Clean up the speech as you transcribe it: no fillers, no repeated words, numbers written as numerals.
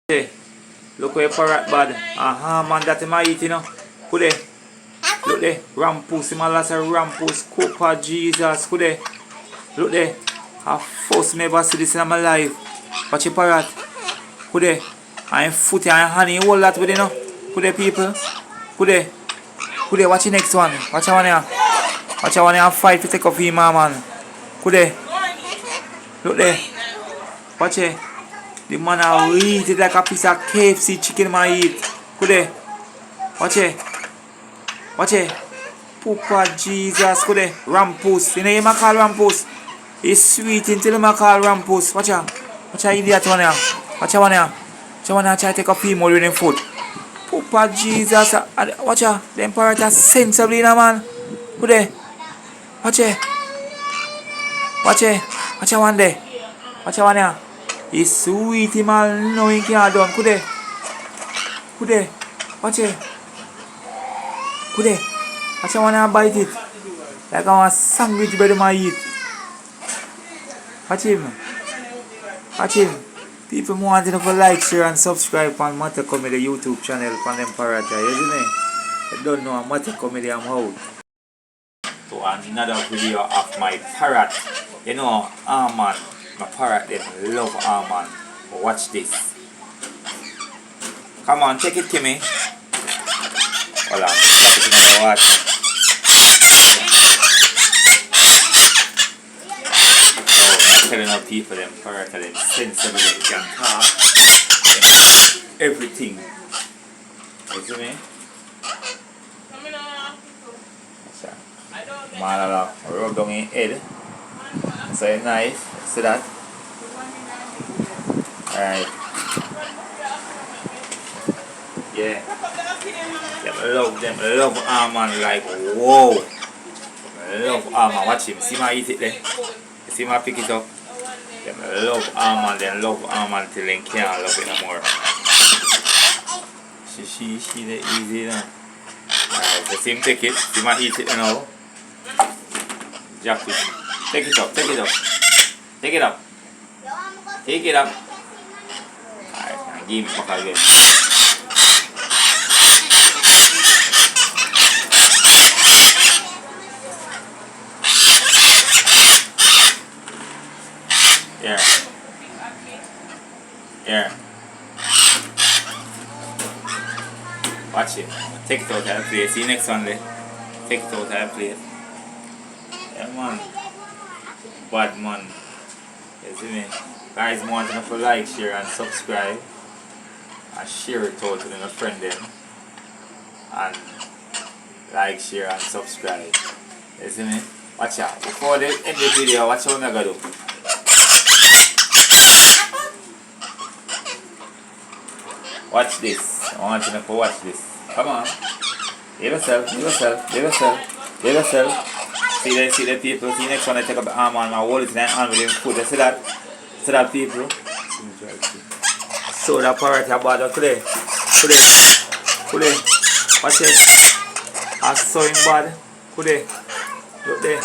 Hey, look where parrot bad. Man, that him a eat, you know. Could they? Look there. Rampus, him a lots of rampus. Cooper, Jesus. Could they? Look there. I first me ever see this in my life. Watch a parrot. Could they? And foot and honey, all that with you know. Could they, people? Could they? Could they? Watch the next one. Watch one here. Watch one here fight to take off him, man. Could they? Look there. Watch it. The man will eat it like a piece of KFC chicken man eat. Could they? Watch it. Watch it. Poopa Jesus. Could they? Rampus. You know him a call Rampus. He's sweet until him a call Rampus. Watch out. Watch out idiot one here. Watch out one here. Watch out one here try to take a female with him foot. Poopa Jesus. Watch out. Them parrots are sensible in a man. Could they? Watch it. Watch it. Watch out one day. Watch out one here. He's sweet, man. No, he can't done. Could they? Could they? Watch it. Could they? Watch, I wanna bite it. Like I want a sandwich bread in my eat. Watch him. Watch him. People want to like, share, and subscribe on Matter Comedy YouTube channel on them parrots. Isn't it? I don't know Matter Comedy I'm out. To another video of my parrot. You know, almond. My parrot them love almond. Watch this. Come on, take it, Kimmy. Hold on, put it in the water. Oh, I'm telling our people them parrot are them sensible, they can talk. Everything. You see me? Man, rub down in head. So it's nice. See that? Alright. Yeah. Them love almond like whoa. Love almond. Watch him. See my eat it there? You see my pick it up? Them love almond. They love almond till they can't love it no more. She the easy now. Alright, so see him take it. See my eat it now. Jack it. Take it up. Take it up. Take it up. Take it up. Alright, give me back again. Yeah. Yeah. Watch it. Take it out and play. See you next one day. Take it out and play. Yeah, man. Bad man. You see me? Guys, want to like, share, and subscribe. And share it out to your friend them. And like, share, and subscribe. You see me? Watch out. Before they end the video, watch what I'm gonna do. Watch this. I want you to watch this. Come on. Give yourself, give yourself, give yourself, give yourself. See the people. See next one I take up the arm and I hold it in the hand with him foot. You see that? See that, people? So that parrot are bad today. Today. Watch it. I saw him bad. Today. Look there.